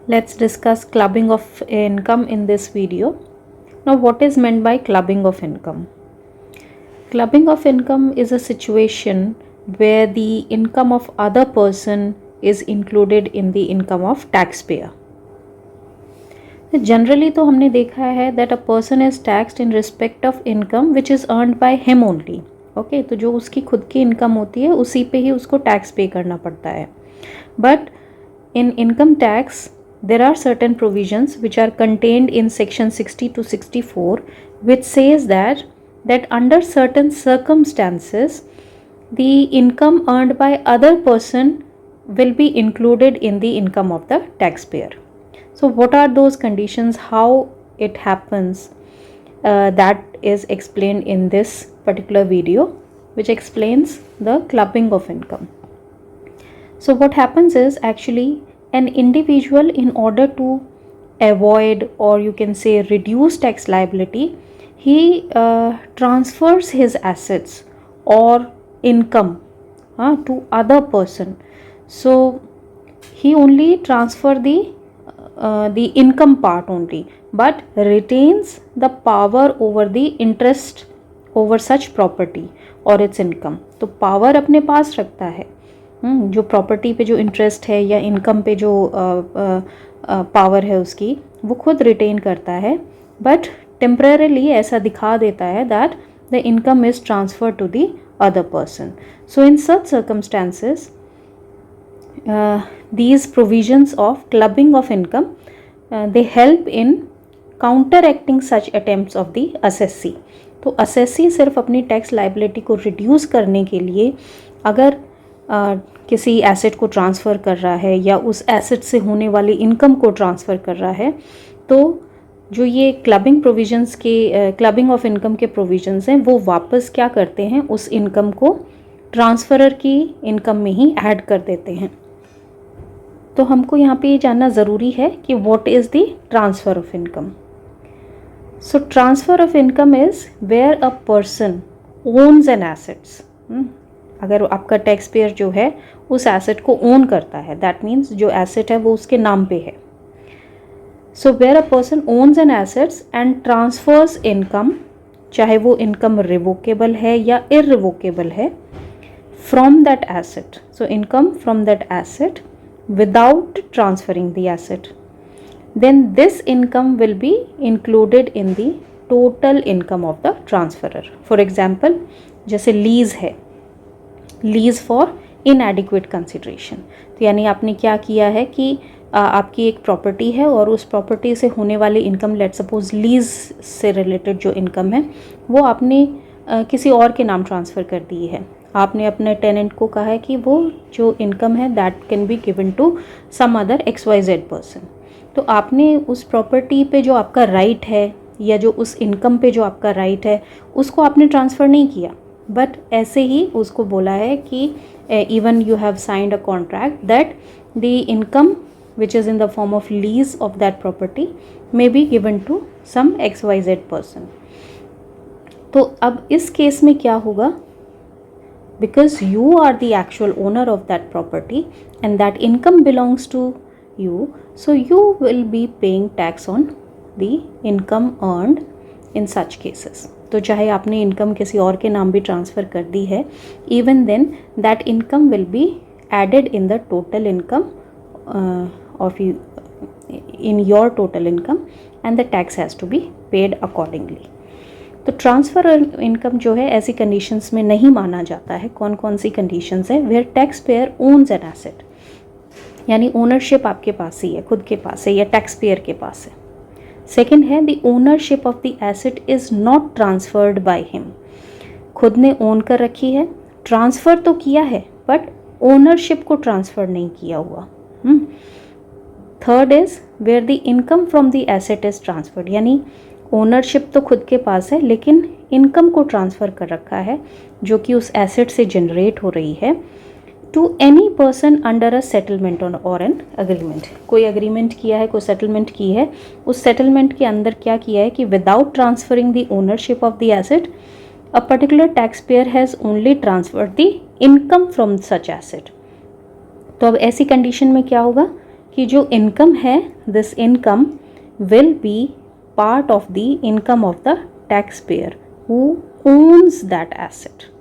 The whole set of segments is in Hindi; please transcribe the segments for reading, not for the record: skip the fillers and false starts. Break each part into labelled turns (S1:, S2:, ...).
S1: Let's discuss clubbing of income in this video. Now, what is meant by clubbing of income? Clubbing of income is a situation where the income of other person is included in the income of taxpayer. Generally तो हमने देखा है that a person is taxed in respect of income which is earned by him only. Okay, तो जो उसकी खुद की इनकम होती है उसी पे ही उसको टैक्स पे करना पड़ता है. But in income tax there are certain provisions which are contained in section 60 to 64 which says that under certain circumstances the income earned by other person will be included in the income of the taxpayer. So what are those conditions, how it happens, that is explained in this particular video which explains the clubbing of income. So what happens is actually an individual, in order to avoid or you can say reduce tax liability, he transfers his assets or income to other person. So he only transfer the income part only, but retains the power over the interest over such property or its income. तो पावर अपने पास रखता है, जो प्रॉपर्टी पे जो इंटरेस्ट है या इनकम पे जो पावर है उसकी वो खुद रिटेन करता है, बट टेम्परेरीली ऐसा दिखा देता है that the income is transfer to the other person. So in such circumstances these provisions of clubbing of income they help in counteracting such attempts of the assessee. तो assessee सिर्फ अपनी टैक्स लाइबिलिटी को रिड्यूस करने के लिए अगर किसी एसेट को ट्रांसफ़र कर रहा है या उस एसेट से होने वाली इनकम को ट्रांसफ़र कर रहा है, तो जो ये क्लबिंग प्रोविजंस के क्लबिंग ऑफ इनकम के प्रोविजंस हैं वो वापस क्या करते हैं, उस इनकम को ट्रांसफरर की इनकम में ही ऐड कर देते हैं. तो हमको यहाँ पे ये जानना ज़रूरी है कि what is the transfer of income. So transfer of income is where a person owns an assets. अगर आपका टैक्स पेयर जो है उस एसेट को ओन करता है, दैट मीन्स जो एसेट है वो उसके नाम पे है. So where a person owns an assets and transfers income, चाहे वो इनकम रिवोकेबल है या इररिवोकेबल है, from that asset. So income from that asset without transferring the asset, then this income will be included in the total income of the transferor. For example, जैसे लीज है, लीज फॉर inadequate consideration. तो यानी आपने क्या किया है कि आपकी एक प्रॉपर्टी है और उस प्रॉपर्टी से होने वाली इनकम, लेट सपोज लीज से रिलेटेड जो इनकम है वो आपने किसी और के नाम ट्रांसफ़र कर दी है. आपने अपने टेनेंट को कहा है कि वो जो इनकम है that can be given to some other XYZ person. तो आपने उस प्रॉपर्टी पे जो आपका राइट है या जो उस इनकम पे जो आपका राइट है उसको आपने ट्रांसफ़र नहीं किया, बट ऐसे ही उसको बोला है कि even you have signed a contract that the income which is in the form of lease of that property may be given to some XYZ person. तो अब इस केस में क्या होगा, because you are the actual owner of that property and that income belongs to you, so you will be paying tax on the income earned in such cases. तो चाहे आपने इनकम किसी और के नाम भी ट्रांसफ़र कर दी है, even then that income will be added in the total income of you, in your total income, and the tax has to be paid accordingly. तो ट्रांसफ़र इनकम जो है ऐसी कंडीशंस में नहीं माना जाता है. कौन कौन सी कंडीशंस है? Where tax payer owns an asset, यानी ओनरशिप आपके पास ही है, खुद के पास है या टैक्स पेयर के पास है. सेकंड है the ownership of the asset is not transferred by him. खुद ने ओन कर रखी है, ट्रांसफ़र तो किया है बट ओनरशिप को ट्रांसफ़र नहीं किया हुआ. Third is where the income from the asset is transferred, यानी ओनरशिप तो खुद के पास है लेकिन इनकम को ट्रांसफ़र कर रखा है जो कि उस एसेट से जनरेट हो रही है, to any person under a settlement और एन अग्रीमेंट. कोई अग्रीमेंट किया है, कोई सेटलमेंट की है, उस सेटलमेंट के अंदर क्या किया है कि without transferring the ownership of the asset a particular taxpayer has only transferred the income from such asset. तो अब ऐसी कंडीशन में क्या होगा कि जो इनकम है, this income will be part of the income of the tax payer who owns that asset.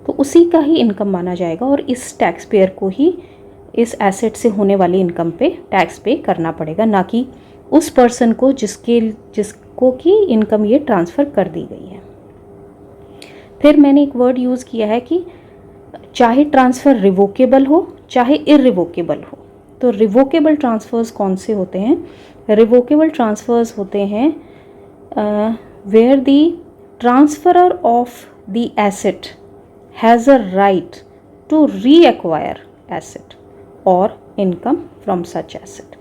S1: तो उसी का ही इनकम माना जाएगा और इस टैक्स पेयर को ही इस एसेट से होने वाली इनकम पे टैक्स पे करना पड़ेगा, ना कि उस पर्सन को जिसको की इनकम ये ट्रांसफ़र कर दी गई है। फिर मैंने एक वर्ड यूज़ किया है कि चाहे ट्रांसफ़र रिवोकेबल हो चाहे इरिवोकेबल हो। तो रिवोकेबल ट्रांसफ़र्स कौन से होते हैं? रिवोकेबल ट्रांसफ़र्स होते हैं where the transferor of the asset has a right to reacquire asset और इनकम फ्रॉम सच एसेट।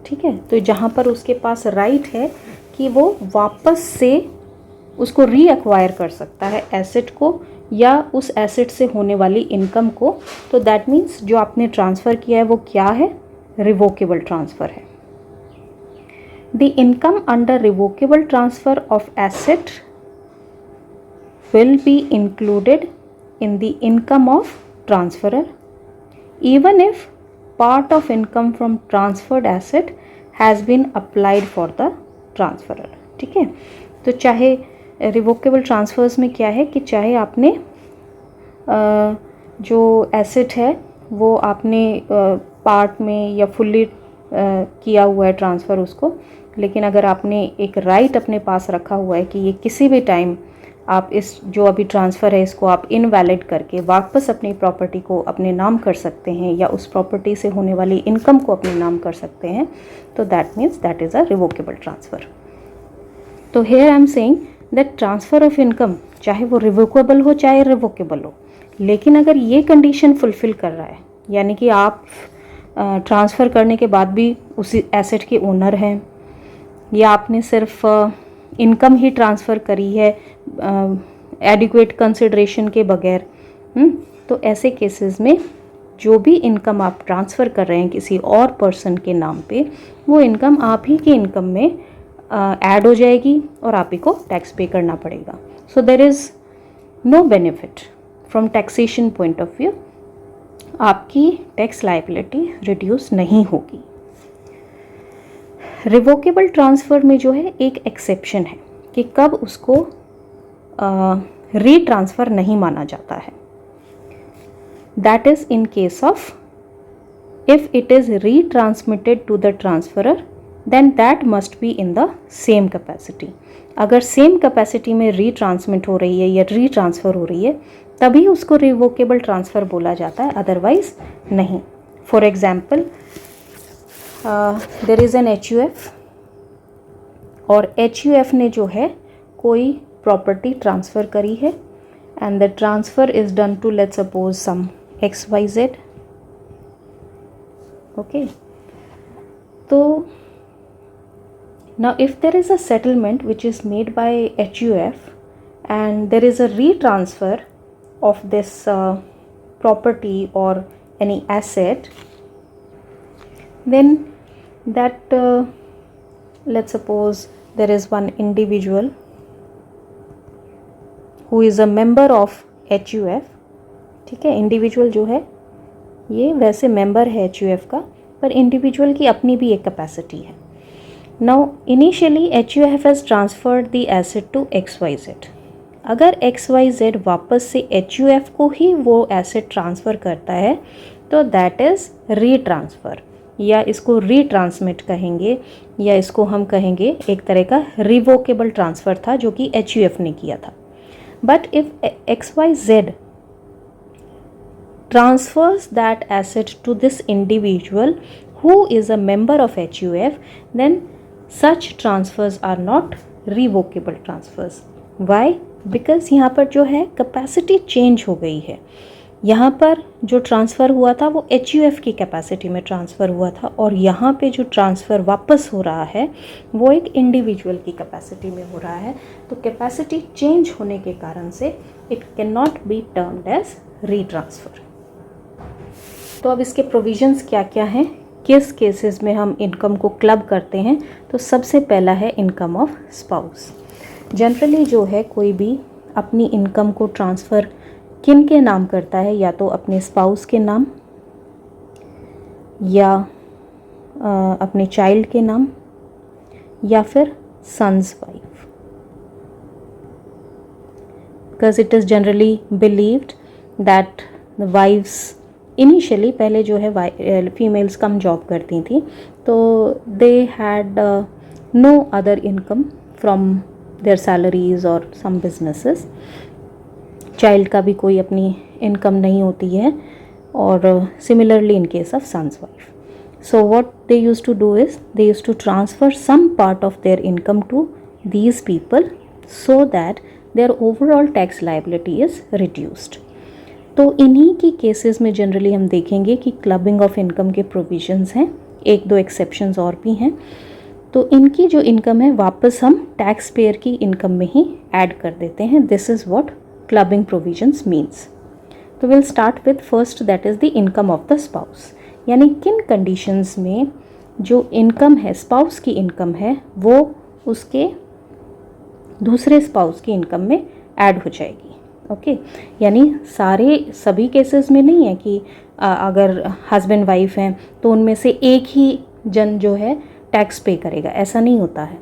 S1: ठीक है, तो जहाँ पर उसके पास राइट है कि वो वापस से उसको रीएक्वायर कर सकता है एसेट को या उस एसेट से होने वाली इनकम को, तो दैट मीन्स जो आपने ट्रांसफ़र किया है वो क्या है? रिवोकेबल ट्रांसफ़र है। The income under revocable transfer of asset will be included in the income of transferor even if part of income from transferred asset has been applied for the transferor। ठीक है, तो चाहे रिवोकेबल ट्रांसफर्स में क्या है कि चाहे आपने जो एसेट है वो आपने पार्ट में या फुल्ली किया हुआ है ट्रांसफ़र उसको, लेकिन अगर आपने एक राइट अपने पास रखा हुआ है कि ये किसी भी टाइम आप इस जो अभी ट्रांसफ़र है इसको आप इनवैलिड करके वापस अपनी प्रॉपर्टी को अपने नाम कर सकते हैं या उस प्रॉपर्टी से होने वाली इनकम को अपने नाम कर सकते हैं, तो that means that is a revocable transfer. तो here I am saying that transfer of income चाहे वो रिवोकेबल हो चाहे रिवोकेबल हो, लेकिन अगर ये कंडीशन फुलफ़िल कर रहा है, यानी कि आप ट्रांसफ़र करने के बाद भी उसी एसेट के ओनर हैं या आपने सिर्फ इनकम ही ट्रांसफ़र करी है एडिक्वेट कंसिडरेशन के बगैर, तो ऐसे केसेस में जो भी इनकम आप ट्रांसफ़र कर रहे हैं किसी और पर्सन के नाम पे, वो इनकम आप ही की इनकम में ऐड हो जाएगी और आप ही को टैक्स पे करना पड़ेगा। So there is no benefit from taxation point of view, आपकी टैक्स लायबिलिटी रिड्यूस नहीं होगी। रिवोकेबल ट्रांसफ़र में जो है एक एक्सेप्शन है कि कब उसको रीट्रांसफ़र नहीं माना जाता है। That is in case of if it is retransmitted to the transferor then that must be in the same capacity. अगर सेम कैपेसिटी में रीट्रांसमिट हो रही है या रीट्रांसफ़र हो रही है तभी उसको रिवोकेबल ट्रांसफ़र बोला जाता है, अदरवाइज नहीं। For example there is an HUF और HUF ने जो है कोई प्रॉपर्टी ट्रांसफ़र करी है and the transfer is done to let's suppose some XYZ। Okay, तो now if there is a settlement which is made by HUF and there is a retransfer of this property or any asset, then that let's suppose there is one individual who is a member of HUF। ठीक है, इंडिविजुअल जो है ये वैसे मेंबर है HUF का, पर इंडिविजुअल की अपनी भी एक कैपेसिटी है। Now initially HUF has transferred the asset to XYZ। अगर XYZ वापस से HUF को ही वो एसेट ट्रांसफ़र करता है तो दैट इज़ रीट्रांसफ़र, या इसको रीट्रांसमिट कहेंगे, या इसको हम कहेंगे एक तरह का रिवोकेबल ट्रांसफ़र था जो कि HUF ने किया था। But if XYZ transfers that asset to this individual who is a member of HUF, then such transfers are not revocable transfers। Why? Because यहाँ पर जो है कैपेसिटी चेंज हो गई है। यहाँ पर जो ट्रांसफ़र हुआ था वो HUF की कैपेसिटी में ट्रांसफ़र हुआ था और यहाँ पे जो ट्रांसफ़र वापस हो रहा है वो एक इंडिविजुअल की कैपेसिटी में हो रहा है। तो कैपेसिटी चेंज होने के कारण से it can not be termed as retransfer. तो अब इसके प्रोविजंस क्या क्या हैं, किस केसेस में हम इनकम को क्लब करते हैं। तो सबसे पहला है इनकम ऑफ स्पाउस। जनरली जो है कोई भी अपनी इनकम को ट्रांसफ़र किन के नाम करता है, या तो अपने स्पाउस के नाम या अपने चाइल्ड के नाम या फिर sons wife, because it is generally believed that the wife's initially, पहले जो है फीमेल्स कम जॉब करती थी, तो they had no other income from their salaries और सम बिजनेसेस। चाइल्ड का भी कोई अपनी इनकम नहीं होती है, और similarly in case of sons wife. So what they used to do is they used to transfer some part of their income to these people so that their overall tax liability is reduced. तो इन्हीं की केसेस में जनरली हम देखेंगे कि क्लबिंग ऑफ इनकम के प्रोविजंस हैं, एक दो एक्सेप्शंस और भी हैं. तो इनकी जो इनकम है वापस हम टैक्स पेयर की इनकम में ही ऐड कर देते हैं. This is what clubbing provisions means. तो will start with first, that is the income of the spouse. यानी किन कंडीशंस में जो इनकम है, स्पाउस की इनकम है, वो उसके दूसरे स्पाउस की इनकम में ऐड हो जाएगी. ओके यानी सभी केसेस में नहीं है कि अगर हस्बैंड वाइफ हैं तो उनमें से एक ही जन जो है टैक्स पे करेगा, ऐसा नहीं होता है.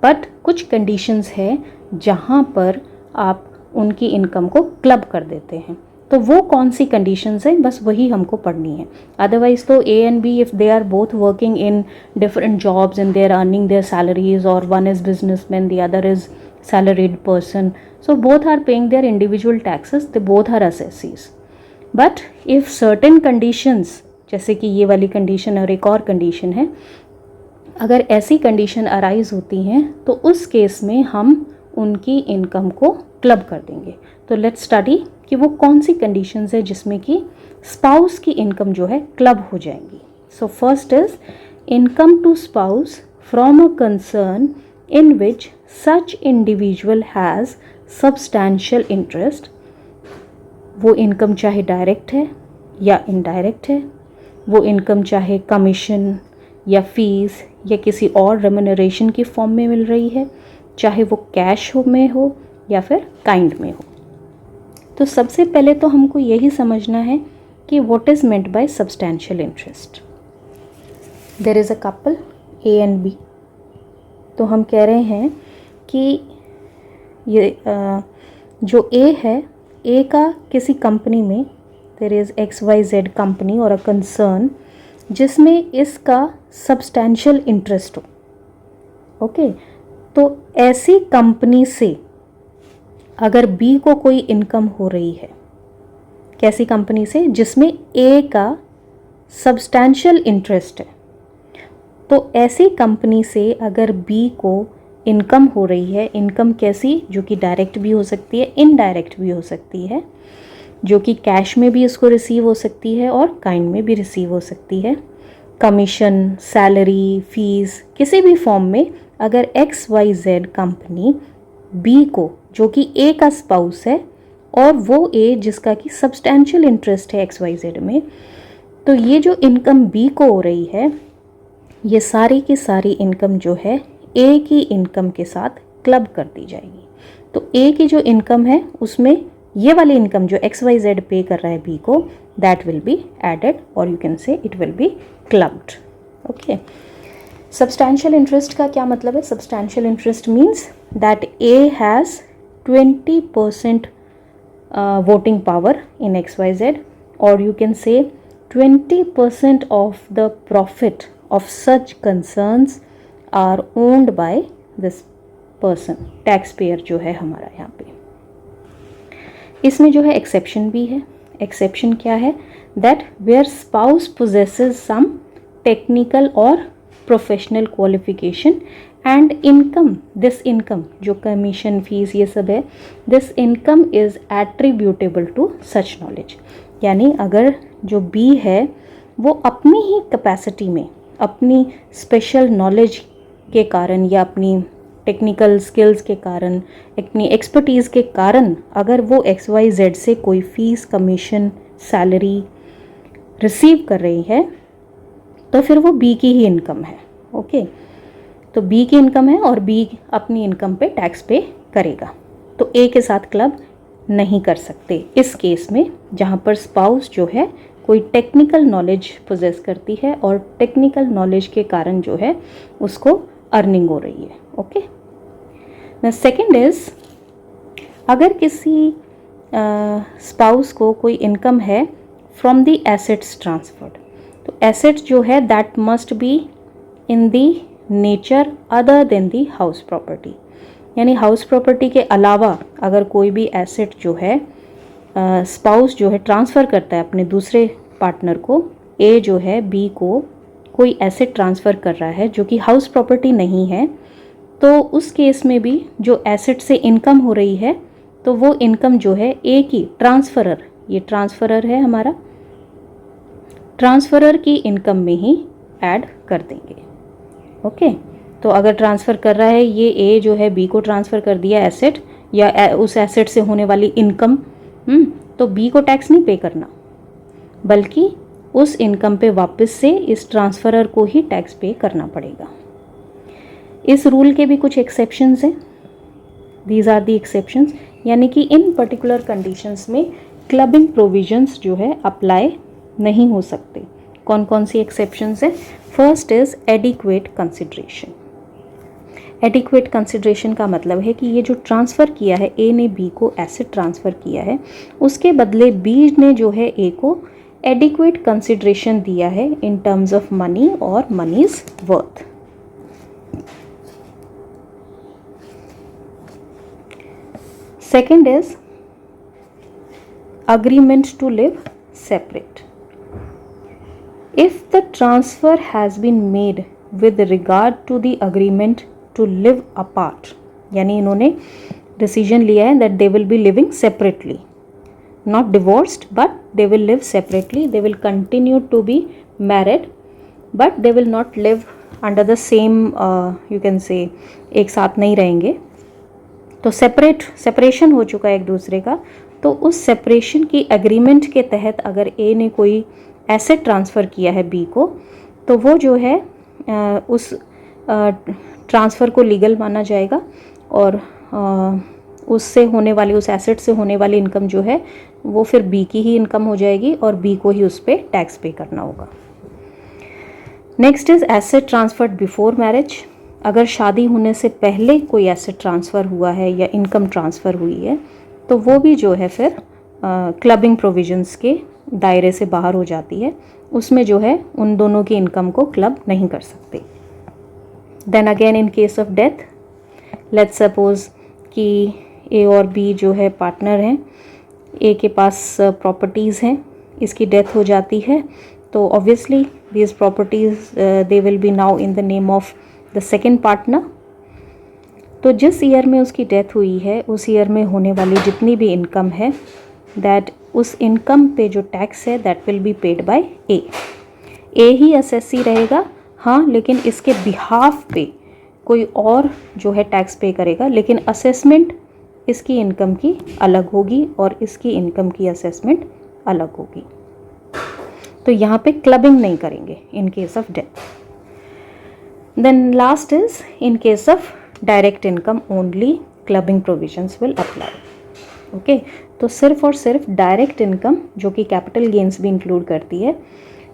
S1: बट कुछ कंडीशंस है जहाँ पर आप उनकी इनकम को क्लब कर देते हैं. तो वो कौन सी कंडीशंस हैं, बस वही हमको पढ़नी है. अदरवाइज तो A and B, if they are both working in different jobs and they are earning their salaries, और one is businessman, the other is salaried person, so both are paying their individual taxes, they both are assessees. But if certain conditions, जैसे कि ये वाली कंडीशन और एक और कंडीशन है, अगर ऐसी कंडीशन अराइज होती हैं तो उस केस में हम उनकी इनकम को क्लब कर देंगे. तो लेट्स स्टडी कि वो कौन सी कंडीशंस है जिसमें कि स्पाउस की इनकम जो है क्लब हो जाएंगी. So first is income to spouse from a concern in which such individual has substantial interest. वो इनकम चाहे डायरेक्ट है या इनडायरेक्ट है, वो इनकम चाहे कमीशन या फीस या किसी और रेम्यूनरेशन की फॉर्म में मिल रही है, चाहे वो कैश में हो या फिर काइंड में हो. तो सबसे पहले तो हमको यही समझना है कि what is meant by substantial interest. There is a couple A and B. तो हम कह रहे हैं कि ये जो ए है, ए का किसी कंपनी में, देयर इज़ XYZ कंपनी और अ कंसर्न जिसमें इसका सब्सटैंशियल इंटरेस्ट हो. ओके तो ऐसी कंपनी से अगर बी को कोई इनकम हो रही है, कैसी कंपनी से, जिसमें ए का सब्सटैंशियल इंटरेस्ट है, तो ऐसी कंपनी से अगर बी को इनकम हो रही है, इनकम कैसी, जो कि डायरेक्ट भी हो सकती है, इनडायरेक्ट भी हो सकती है, जो कि कैश में भी इसको रिसीव हो सकती है और काइंड में भी रिसीव हो सकती है, कमीशन, सैलरी, फीस, किसी भी फॉर्म में, अगर XYZ कंपनी बी को, जो कि ए का स्पाउस है और वो ए जिसका कि सब्सटैंशियल इंटरेस्ट है XYZ में, तो ये जो इनकम बी को हो रही है, ये सारी की सारी इनकम जो है ए की इनकम के साथ क्लब कर दी जाएगी. तो ए की जो इनकम है उसमें ये वाली इनकम जो XYZ पे कर रहा है बी को, दैट विल बी एडेड, और you can say it will be clubbed. Okay substantial interest का क्या मतलब है? Substantial interest means that A has 20% voting power in XYZ, और you can say 20% of the profit of such concerns are owned by this person. Tax payer जो है हमारा यहाँ पे. इसमें जो है एक्सेप्शन भी है. एक्सेप्शन क्या है? That where spouse possesses some technical और professional qualification and income, this income जो कमीशन, फीस, ये सब है, this income is attributable to such knowledge. यानी अगर जो बी है वो अपनी ही कैपेसिटी में, अपनी स्पेशल नॉलेज के कारण या अपनी टेक्निकल स्किल्स के कारण, अपनी एक्सपर्टीज़ के कारण, अगर वो XYZ से कोई फ़ीस, कमीशन, सैलरी रिसीव कर रही है, तो फिर वो बी की ही इनकम है. ओके तो बी की इनकम है और बी अपनी इनकम पे टैक्स पे करेगा. तो ए के साथ क्लब नहीं कर सकते इस केस में, जहाँ पर स्पाउस जो है कोई टेक्निकल नॉलेज पोजेस करती है और टेक्निकल नॉलेज के कारण जो है उसको अर्निंग हो रही है। ओके, द सेकेंड इज, अगर किसी स्पाउस को कोई इनकम है फ्रॉम द एसेट्स ट्रांसफर्ड, तो एसेट्स जो है that must be in the nature other than the house property, यानी हाउस प्रॉपर्टी के अलावा अगर कोई भी एसेट जो है स्पाउस जो है ट्रांसफ़र करता है अपने दूसरे पार्टनर को, ए जो है बी को कोई एसेट ट्रांसफ़र कर रहा है जो कि हाउस प्रॉपर्टी नहीं है, तो उस केस में भी जो एसेट से इनकम हो रही है तो वो इनकम जो है ए की ट्रांसफरर, ये ट्रांसफरर है हमारा, ट्रांसफरर की इनकम में ही ऐड कर देंगे। ओके, तो अगर ट्रांसफ़र कर रहा है ये ए जो है बी को ट्रांसफ़र कर दिया एसेट या उस एसेट से होने वाली इनकम, तो बी को टैक्स नहीं पे करना, बल्कि उस इनकम पे वापस से इस ट्रांसफरर को ही टैक्स पे करना पड़ेगा। इस रूल के भी कुछ एक्सेप्शंस हैं, दीज आर द एक्सेप्शंस, यानी कि इन पर्टिकुलर कंडीशंस में क्लबिंग प्रोविजंस जो है अप्लाई नहीं हो सकते। कौन कौन सी एक्सेप्शंस हैं? First is adequate consideration. Adequate consideration का मतलब है कि ये जो ट्रांसफ़र किया है, ए ने बी को एसेट ट्रांसफ़र किया है, उसके बदले बी ने जो है ए को एडिक्वेट कंसिडरेशन दिया है इन टर्म्स ऑफ मनी और मनीज worth. Second is agreement to live separate. If the transfer has been made with regard to the agreement to live apart, यानी इन्होंने डिसीजन लिया है that they will be living separately, not divorced but they will live separately, they will continue to be married but they will not live under the same you can say एक साथ नहीं रहेंगे, तो सेपरेशन हो चुका है एक दूसरे का, तो उस सेपरेशन की एग्रीमेंट के तहत अगर ए ने कोई एसेट ट्रांसफ़र किया है बी को, तो वो जो है उस ट्रांसफ़र को लीगल माना जाएगा और उससे होने वाली, उस एसेट से होने वाली इनकम जो है वो फिर बी की ही इनकम हो जाएगी और बी को ही उस पर टैक्स पे करना होगा। Next is asset transferred before marriage. अगर शादी होने से पहले कोई एसेट ट्रांसफ़र हुआ है या इनकम ट्रांसफ़र हुई है तो वो भी जो है फिर क्लबिंग प्रोविजंस के दायरे से बाहर हो जाती है, उसमें जो है उन दोनों की इनकम को क्लब नहीं कर सकते। Then again in case of death, let's suppose कि ए और बी जो है पार्टनर हैं, ए के पास प्रॉपर्टीज़ हैं, इसकी डेथ हो जाती है तो obviously these properties they will B now in the name of the second partner. तो जिस ईयर में उसकी डेथ हुई है उस ईयर में होने वाली जितनी भी इनकम है, दैट उस इनकम पे जो टैक्स है that will be paid by A. A he assessee रहेगा, हाँ, लेकिन इसके बिहाफ पे कोई और जो है टैक्स पे करेगा, लेकिन असेसमेंट इसकी इनकम की अलग होगी और इसकी इनकम की असेसमेंट अलग होगी। तो यहाँ पे क्लबिंग नहीं करेंगे इन case of death. Then last is in case of direct income only clubbing provisions will apply. Okay, तो सिर्फ और सिर्फ डायरेक्ट इनकम जो कि कैपिटल गेन्स भी इंक्लूड करती है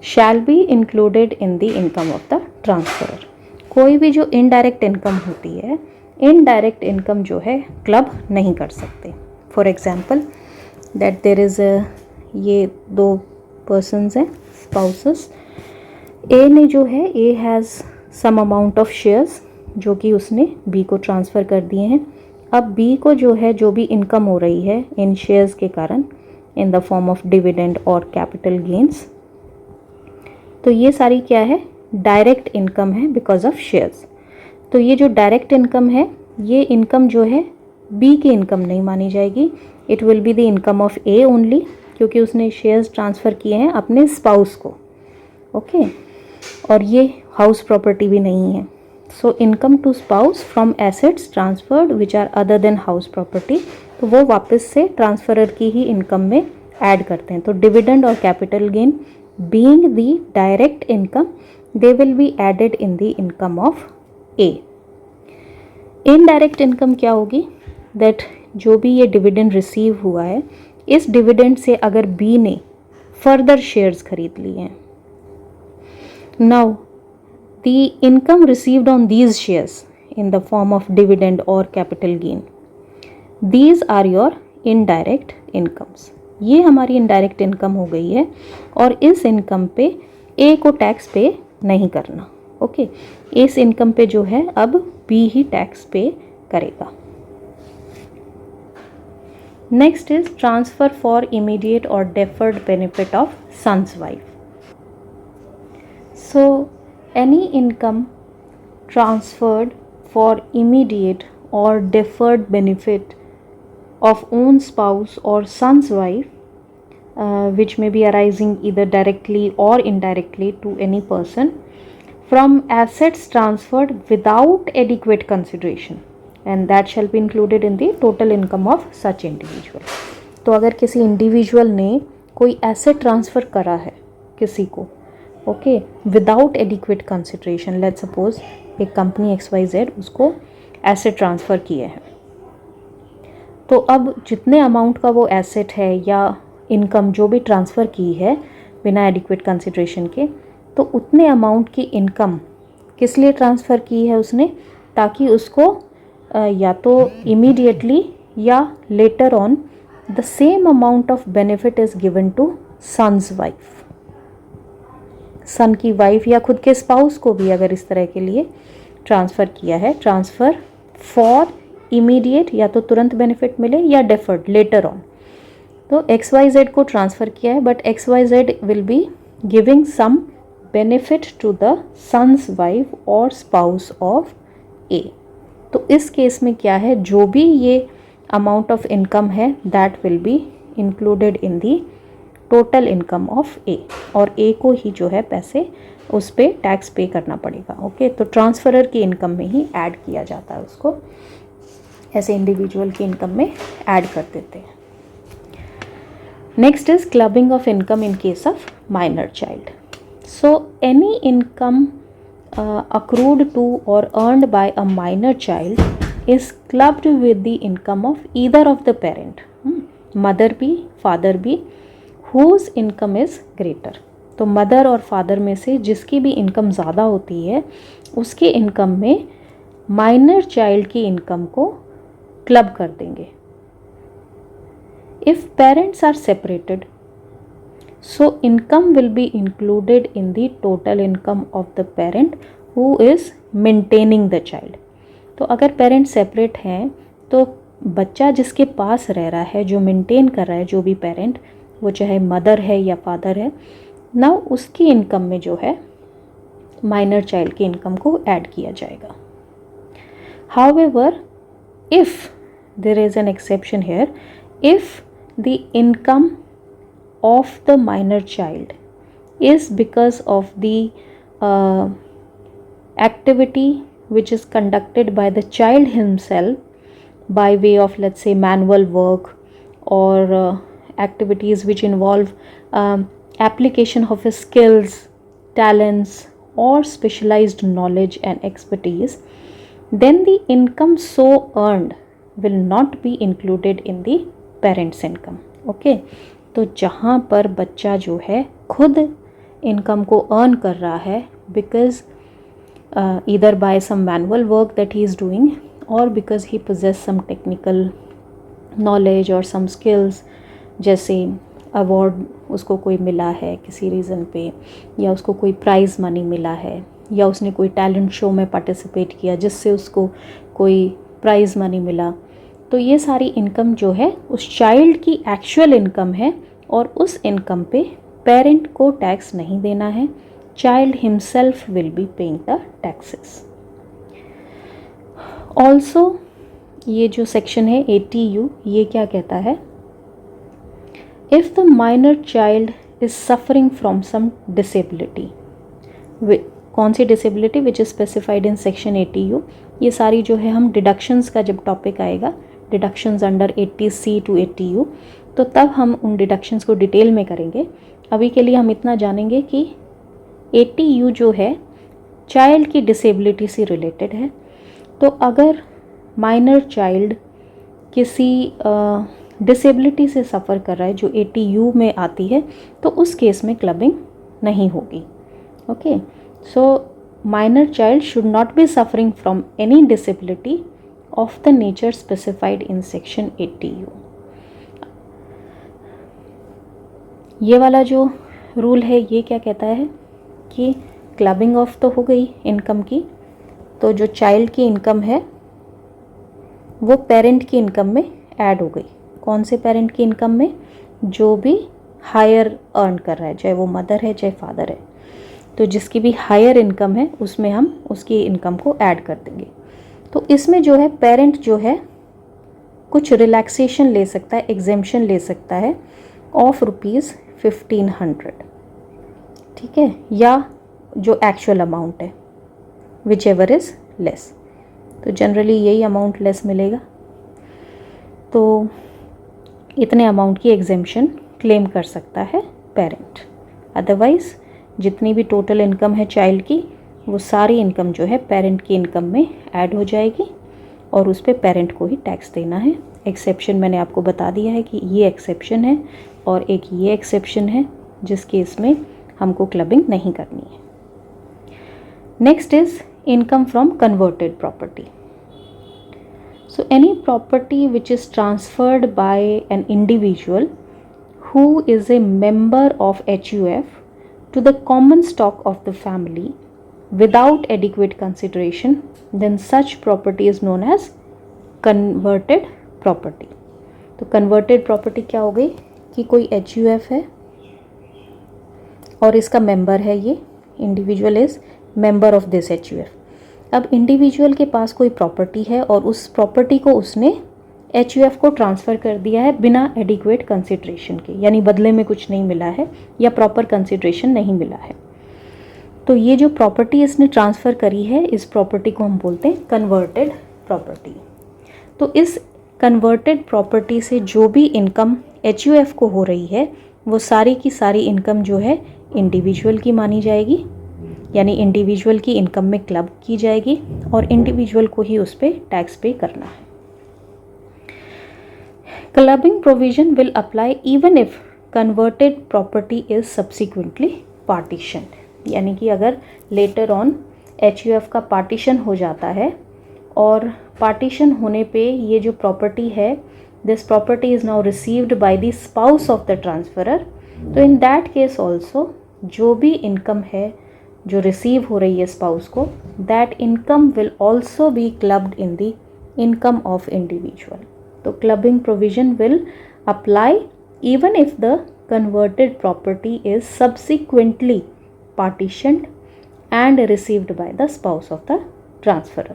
S1: shall be included in the income of the transferor. कोई भी जो इनडायरेक्ट इनकम होती है, इनडायरेक्ट इनकम जो है क्लब नहीं कर सकते। For example that there is ये दो पर्सनस हैं स्पाउसेस, ए ने जो है A has some amount of shares जो कि उसने बी को ट्रांसफ़र कर दिए हैं। अब बी को जो है जो भी इनकम हो रही है इन शेयर्स के कारण इन द फॉर्म ऑफ डिविडेंड और कैपिटल गेन्स, तो ये सारी क्या है, डायरेक्ट इनकम है बिकॉज ऑफ शेयर्स। तो ये जो डायरेक्ट इनकम है ये इनकम जो है बी की इनकम नहीं मानी जाएगी, it will be the income of A only, क्योंकि उसने शेयर्स ट्रांसफ़र किए हैं अपने स्पाउस को। ओके, और ये हाउस प्रॉपर्टी भी नहीं है। So income to spouse from assets transferred which are other than house property, तो वो वापस से ट्रांसफरर की ही इनकम में ऐड करते हैं। तो डिविडेंड और capital gain being the direct income they will be added in the income of A. Indirect income क्या होगी, दैट जो भी ये डिविडेंड रिसीव हुआ है, इस डिविडेंड से अगर बी ने फर्दर शेयर्स खरीद लिए हैं। Now the income received on these shares in the form of dividend और capital gain, these are your indirect incomes. ये हमारी इनडायरेक्ट इनकम हो गई है और इस इनकम पे ए को टैक्स पे नहीं करना। ओके, इस इनकम पे जो है अब बी ही टैक्स पे करेगा। Next is transfer for immediate और deferred benefit of sons wife. So any income transferred for immediate or deferred benefit of own spouse or son's wife, which may be arising either directly or indirectly to any person from assets transferred without adequate consideration, and that shall be included in the total income of such individual. तो अगर किसी इंडिविजुअल ने कोई एसेट ट्रांसफ़र करा है किसी को, okay, without adequate consideration, let's suppose एक कंपनी XYZ उसको एसेट ट्रांसफ़र किए हैं, तो अब जितने अमाउंट का वो एसेट है या इनकम जो भी ट्रांसफ़र की है बिना एडिक्वेट कंसिडरेशन के, तो उतने अमाउंट की इनकम किस लिए ट्रांसफ़र की है उसने, ताकि उसको या तो इमीडिएटली या later on the same amount of benefit is given to son's wife, son की वाइफ या खुद के स्पाउस को भी अगर इस तरह के लिए ट्रांसफ़र किया है, ट्रांसफ़र फॉर इमीडिएट, या तो तुरंत बेनिफिट मिले या डेफर्ड लेटर ऑन। तो XYZ को ट्रांसफ़र किया है but XYZ will be giving some benefit to the son's wife और स्पाउस ऑफ ए। तो इस केस में क्या है, जो भी ये अमाउंट ऑफ इनकम है that will be included in the total income of A, और ए को ही जो है पैसे उस पर टैक्स पे करना पड़ेगा। ओके, तो ट्रांसफरर की इनकम में ही ऐड किया जाता है, उसको ऐसे इंडिविजुअल की इनकम में ऐड कर देते हैं। Next is clubbing of income in case of minor child. So any income accrued to or earned by a minor child is clubbed with the income of either of the parent, mother भी father भी, whose income is greater। तो मदर और फादर में से जिसकी भी इनकम ज़्यादा होती है उसके इनकम में माइनर चाइल्ड की इनकम को क्लब कर देंगे। If parents are separated, so income will be included in the total income of the parent who is maintaining the child। तो अगर पेरेंट सेपरेट हैं तो बच्चा जिसके पास रह रहा है, जो मेंटेन कर रहा है, जो भी पेरेंट, वो चाहे मदर है या फादर है, ना उसकी इनकम में जो है माइनर चाइल्ड की इनकम को ऐड किया जाएगा। However if there is an exception here, if the income of the minor child is because of the activity which is conducted by the child himself by way of, let's say, manual work or activities which involve application of his skills, talents or specialized knowledge and expertise, then the income so earned will not be included in the parent's income। okay, तो जहाँ पर बच्चा जो है खुद इनकम को अर्न कर रहा है because either by some manual work that he is doing और because he possesses some technical knowledge और सम स्किल्स, जैसे अवार्ड उसको कोई मिला है किसी रीज़न पे, या उसको कोई प्राइज़ मनी मिला है, या उसने कोई टैलेंट शो में पार्टिसिपेट किया जिससे उसको कोई प्राइज़ मनी मिला, तो ये सारी इनकम जो है उस चाइल्ड की एक्चुअल इनकम है और उस इनकम पे पेरेंट को टैक्स नहीं देना है। Child himself will be paying the taxes. Also ये जो सेक्शन है ATU, ये क्या कहता है, if the minor child is suffering from some disability, कौन सी disability, which is specified in section ATU, ये सारी जो है हम डिडक्शंस का जब टॉपिक आएगा, deductions under 80C to 80U, तो तब हम उन डिडक्शंस को डिटेल में करेंगे। अभी के लिए हम इतना जानेंगे कि 80U जो है चाइल्ड की डिसेबिलिटी से रिलेटेड है। तो अगर माइनर चाइल्ड किसी डिसेबिलिटी से सफ़र कर रहा है जो ATU में आती है, तो उस केस में क्लबिंग नहीं होगी। Okay, so minor child should not be suffering from any disability of the nature specified in section 80U। ये वाला जो रूल है ये क्या कहता है कि क्लबिंग ऑफ तो हो गई इनकम की, तो जो चाइल्ड की इनकम है वो पेरेंट की इनकम में ऐड हो गई। कौन से पेरेंट की इनकम में? जो भी हायर अर्न कर रहा है, चाहे वो मदर है चाहे फादर है, तो जिसकी भी हायर इनकम है उसमें हम उसकी इनकम को ऐड कर देंगे। तो इसमें जो है पेरेंट जो है कुछ रिलैक्सेशन ले सकता है, एग्जेम्पशन ले सकता है ऑफ ₹1500, ठीक है, या जो एक्चुअल अमाउंट है विच एवर इज़ लेस। तो जनरली यही अमाउंट लेस मिलेगा, तो इतने अमाउंट की एग्जेम्पशन क्लेम कर सकता है पेरेंट। अदरवाइज़ जितनी भी टोटल इनकम है चाइल्ड की, वो सारी इनकम जो है पेरेंट की इनकम में ऐड हो जाएगी और उस पर पेरेंट को ही टैक्स देना है। एक्सेप्शन मैंने आपको बता दिया है कि ये एक्सेप्शन है और एक ये एक्सेप्शन है जिस केस में हमको क्लबिंग नहीं करनी है। Next is income from converted property. So any property which is transferred by an individual who is a member of HUF to the common stock of the family without adequate consideration, then such property is known as converted property. तो converted property क्या हो गई कि कोई HUF है और इसका मेंबर है, ये individual is member of this HUF। अब इंडिविजुअल के पास कोई प्रॉपर्टी है और उस प्रॉपर्टी को उसने HUF को ट्रांसफ़र कर दिया है बिना एडिक्वेट कंसिडरेशन के, यानी बदले में कुछ नहीं मिला है या प्रॉपर कंसिडरेशन नहीं मिला है। तो ये जो प्रॉपर्टी इसने ट्रांसफ़र करी है, इस प्रॉपर्टी को हम बोलते हैं कन्वर्टेड प्रॉपर्टी। तो इस कन्वर्टेड प्रॉपर्टी से जो भी इनकम HUF को हो रही है वो सारी की सारी इनकम जो है इंडिविजुअल की मानी जाएगी, यानी इंडिविजुअल की इनकम में क्लब की जाएगी और इंडिविजुअल को ही उस पर टैक्स पे करना है। Clubbing provision will apply even if converted property is subsequently partitioned, यानी कि अगर लेटर ऑन HUF का पार्टीशन हो जाता है और पार्टीशन होने पे ये जो प्रॉपर्टी है, this property is now received by the spouse of the transferor, तो इन दैट केस ऑल्सो जो भी इनकम है जो रिसीव हो रही है स्पाउस को, that income will also be clubbed in the income of individual. तो clubbing provision will apply even if the converted property is subsequently partitioned and received by the spouse of the transferor.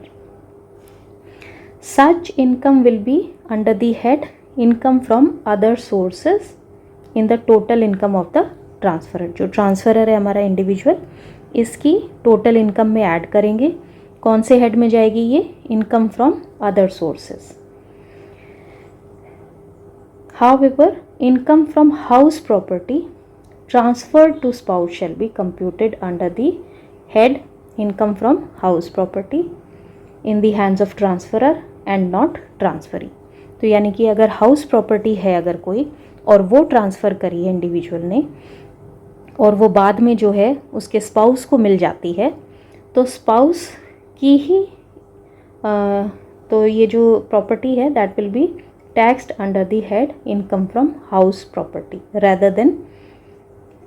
S1: Such income will be under the head income from other sources in the total income of the transferor. जो ट्रांसफरर है हमारा इंडिविजुअल, इसकी टोटल इनकम में ऐड करेंगे। कौन से हेड में जाएगी ये? Income from other sources. However, income from house property transferred to spouse shall be computed under the head income from house property in the hands of transferor and not transferee. तो यानी कि अगर हाउस प्रॉपर्टी है अगर कोई और वो ट्रांसफ़र करी है इंडिविजुअल ने और वो बाद में जो है उसके स्पाउस को मिल जाती है, तो स्पाउस की ही तो ये जो प्रॉपर्टी है that will B taxed under the head income from house property rather than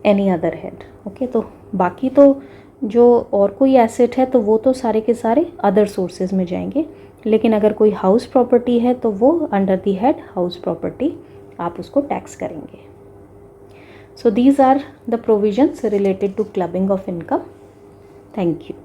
S1: any other head. Okay, तो बाकी तो जो और कोई एसेट है तो वो तो सारे के सारे अदर सोर्सेज में जाएंगे, लेकिन अगर कोई हाउस प्रॉपर्टी है तो वो under the head house property आप उसको टैक्स करेंगे। So these are the provisions related to clubbing of income. Thank you.